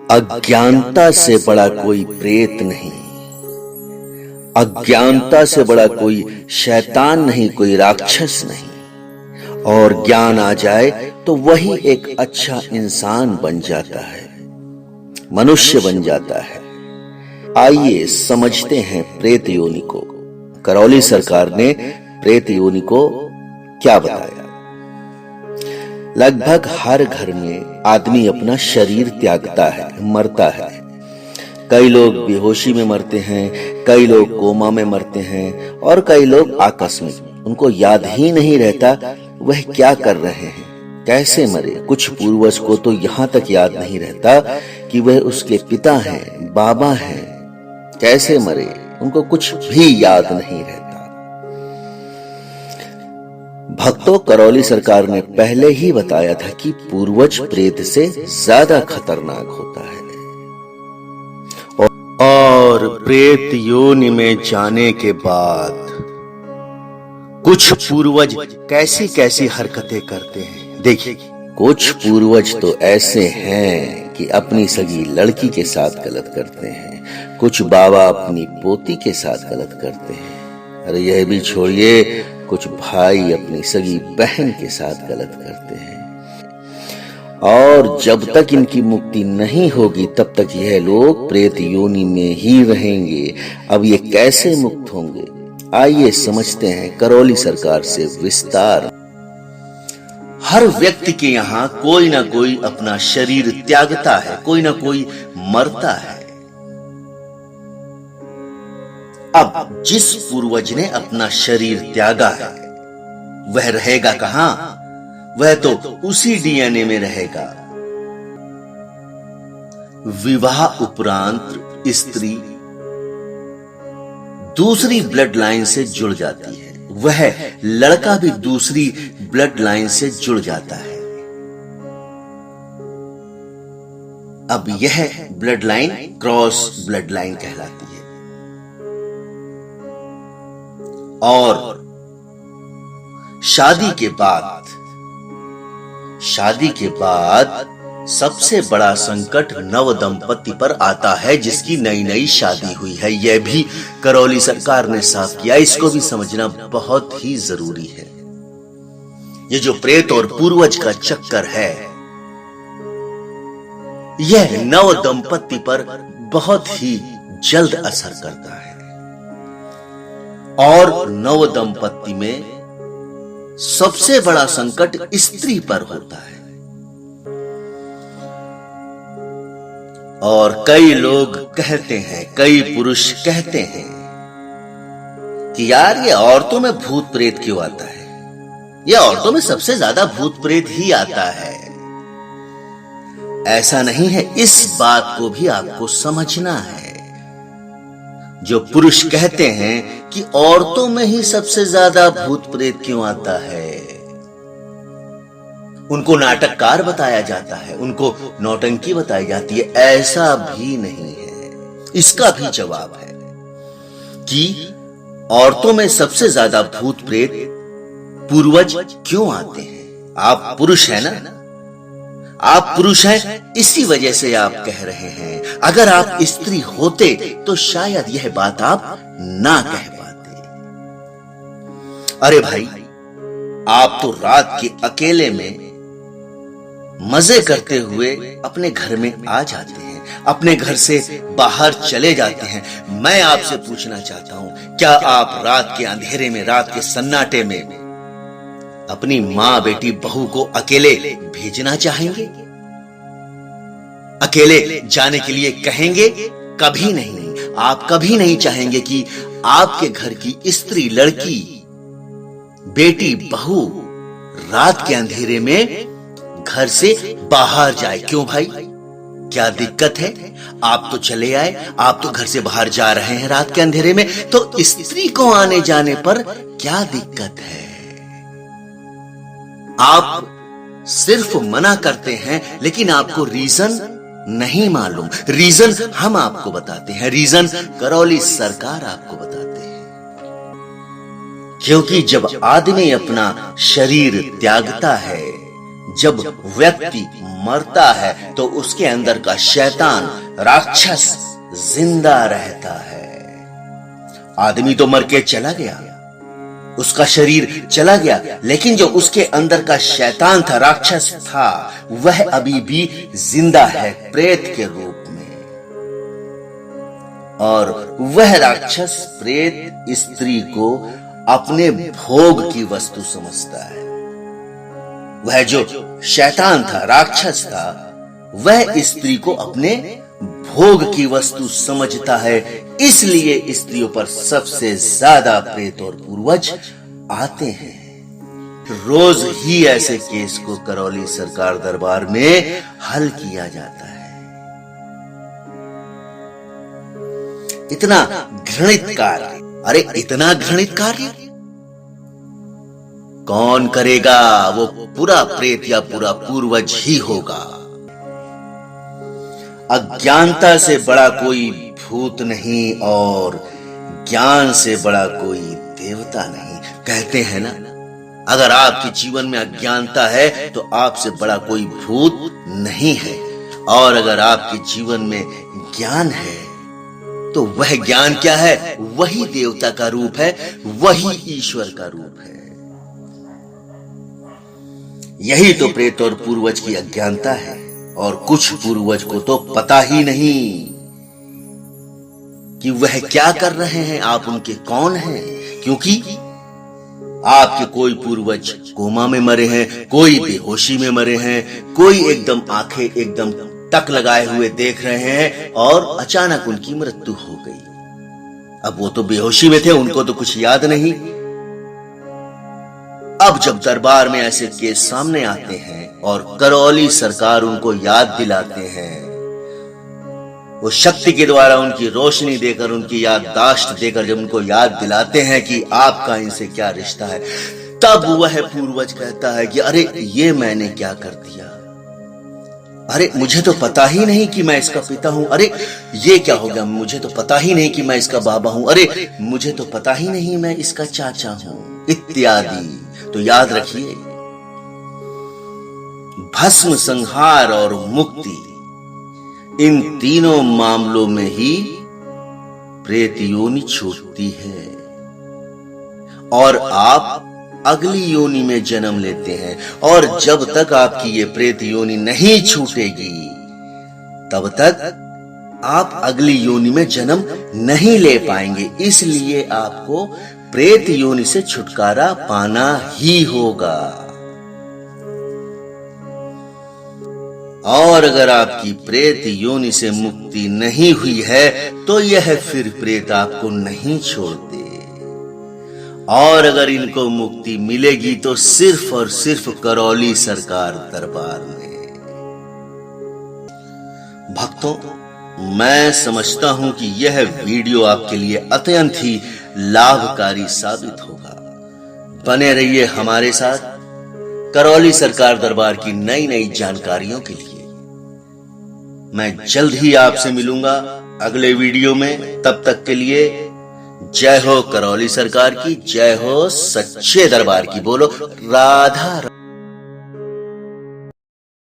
अज्ञानता से बड़ा कोई प्रेत नहीं, अज्ञानता से बड़ा कोई शैतान नहीं, कोई राक्षस नहीं। और ज्ञान आ जाए तो वही एक अच्छा इंसान बन जाता है, मनुष्य बन जाता है। आइए समझते हैं प्रेत योनि को। करौली सरकार ने प्रेत योनि को क्या बताया। लगभग हर घर में आदमी अपना शरीर त्यागता है, मरता है। कई लोग बेहोशी में मरते हैं, कई लोग कोमा में मरते हैं और कई लोग आकस्मिक, उनको याद ही नहीं रहता वह क्या कर रहे हैं, कैसे मरे। कुछ पूर्वज को तो यहां तक याद नहीं रहता कि वह उसके पिता हैं, बाबा हैं, कैसे मरे, उनको कुछ भी याद नहीं रहता। भक्तों, करौली सरकार ने पहले ही बताया था कि पूर्वज प्रेत से ज्यादा खतरनाक होता है। और प्रेत योनि में जाने के बाद कुछ पूर्वज कैसी कैसी हरकतें करते हैं। देखिए, कुछ पूर्वज तो ऐसे हैं कि अपनी सगी लड़की के साथ गलत करते हैं, कुछ बाबा अपनी पोती के साथ गलत करते हैं। अरे यह भी छोड़िए, कुछ भाई अपनी सगी बहन के साथ गलत करते हैं। और जब तक इनकी मुक्ति नहीं होगी तब तक यह लोग प्रेत योनि में ही रहेंगे। अब ये कैसे मुक्त होंगे, आइए समझते हैं करौली सरकार से विस्तार। हर व्यक्ति के यहाँ कोई ना कोई अपना शरीर त्यागता है, कोई ना कोई मरता है। अब जिस पूर्वज ने अपना शरीर त्यागा है वह रहेगा कहां? वह तो उसी डीएनए में रहेगा। विवाह उपरांत स्त्री दूसरी ब्लड लाइन से जुड़ जाती है, वह लड़का भी दूसरी ब्लड लाइन से जुड़ जाता है। अब यह blood line cross blood line कहलाती है। और शादी के बाद सबसे बड़ा संकट नव दंपति पर आता है जिसकी नई नई शादी हुई है। यह भी करौली सरकार ने साफ किया, इसको भी समझना बहुत ही जरूरी है। ये जो प्रेत और पूर्वज का चक्कर है, यह नव दंपति पर बहुत ही जल्द असर करता है। और नव दंपति में सबसे बड़ा संकट स्त्री पर होता है। और कई लोग कहते हैं, कई पुरुष कहते हैं कि यार ये औरतों में भूत प्रेत क्यों आता है, ये औरतों में सबसे ज्यादा भूत प्रेत ही आता है। ऐसा नहीं है, इस बात को भी आपको समझना है। जो पुरुष कहते हैं कि औरतों में ही सबसे ज्यादा भूत प्रेत क्यों आता है, उनको नाटककार बताया जाता है, उनको नौटंकी बताई जाती है, ऐसा भी नहीं है। इसका भी जवाब है कि औरतों में सबसे ज्यादा भूत प्रेत पूर्वज क्यों आते हैं। आप पुरुष हैं ना, आप पुरुष हैं, इसी वजह से आप कह रहे हैं। अगर आप स्त्री होते तो शायद यह बात आप ना कह पाते। अरे भाई, आप तो रात के अकेले में मजे करते हुए अपने घर में आ जाते हैं, अपने घर से बाहर चले जाते हैं। मैं आपसे पूछना चाहता हूं, क्या आप रात के अंधेरे में, रात के सन्नाटे में अपनी मां, बेटी, बहू को अकेले भेजना चाहेंगे? अकेले जाने के लिए कहेंगे? कभी नहीं। आप कभी नहीं चाहेंगे कि आपके घर की स्त्री, लड़की, बेटी, बहू रात के अंधेरे में घर से बाहर जाए। क्यों भाई, क्या दिक्कत है? आप तो चले आए, आप तो घर से बाहर जा रहे हैं रात के अंधेरे में, तो स्त्री को आने जाने पर क्या दिक्कत है? आप सिर्फ मना करते हैं, लेकिन आपको रीजन नहीं मालूम। रीजन हम आपको बताते हैं, रीजन करौली सरकार आपको बताते हैं। क्योंकि जब आदमी अपना शरीर त्यागता है, जब व्यक्ति मरता है तो उसके अंदर का शैतान राक्षस जिंदा रहता है। आदमी तो मर के चला गया, उसका शरीर चला गया, लेकिन जो उसके अंदर का शैतान था, राक्षस था, वह अभी भी जिंदा है प्रेत के रूप में। और वह राक्षस प्रेत स्त्री को अपने भोग की वस्तु समझता है। वह जो शैतान था, राक्षस था, वह स्त्री को अपने भोग की वस्तु समझता है। इसलिए स्त्रियों पर सबसे ज्यादा प्रेत और पूर्वज आते हैं। रोज ही ऐसे केस को करौली सरकार दरबार में हल किया जाता है। इतना घृणित कार्य, अरे इतना घृणित कार्य कौन करेगा? वो पूरा प्रेत या पूरा पूर्वज ही होगा। अज्ञानता से बड़ा कोई भूत नहीं और ज्ञान से बड़ा कोई देवता नहीं। कहते हैं ना, अगर आपके जीवन में अज्ञानता है तो आपसे बड़ा कोई भूत नहीं है, और अगर आपके जीवन में ज्ञान है तो वह ज्ञान क्या है? वही देवता का रूप है, वही ईश्वर का रूप है। यही तो प्रेत और पूर्वज की अज्ञानता है। और कुछ पूर्वज को तो पता ही नहीं कि वह क्या कर रहे हैं, आप उनके कौन हैं। क्योंकि आपके कोई पूर्वज कोमा में मरे हैं, कोई बेहोशी में मरे हैं, कोई एकदम आंखें एकदम टक लगाए हुए देख रहे हैं और अचानक उनकी मृत्यु हो गई। अब वो तो बेहोशी में थे, उनको तो कुछ याद नहीं। अब जब दरबार में ऐसे केस सामने आते हैं और करौली सरकार उनको याद दिलाते हैं, वो शक्ति के द्वारा उनकी रोशनी देकर, उनकी याददाश्त देकर जब उनको याद दिलाते हैं कि आपका इनसे क्या रिश्ता है, तब वह पूर्वज कहता है कि अरे ये मैंने क्या कर दिया, अरे मुझे तो पता ही नहीं कि मैं इसका पिता हूं, अरे ये क्या हो गया, मुझे तो पता ही नहीं कि मैं इसका बाबा हूं, अरे मुझे तो पता ही नहीं मैं इसका चाचा हूं, इत्यादि। तो याद रखिए, भस्म, संहार और मुक्ति, इन तीनों मामलों में ही प्रेत योनि छूटती है और आप अगली योनि में जन्म लेते हैं। और जब तक आपकी ये प्रेत योनि नहीं छूटेगी, तब तक आप अगली योनि में जन्म नहीं ले पाएंगे। इसलिए आपको प्रेत योनि से छुटकारा पाना ही होगा। और अगर आपकी प्रेत योनि से मुक्ति नहीं हुई है तो यह फिर प्रेत आपको नहीं छोड़ते। और अगर इनको मुक्ति मिलेगी तो सिर्फ और सिर्फ करौली सरकार दरबार में। भक्तों, मैं समझता हूं कि यह वीडियो आपके लिए अत्यंत ही लाभकारी साबित होगा। बने रहिए हमारे साथ करौली सरकार दरबार की नई नई जानकारियों के लिए। मैं जल्द ही आपसे मिलूंगा अगले वीडियो में। तब तक के लिए जय हो करौली सरकार की, जय हो सच्चे दरबार की। बोलो राधा।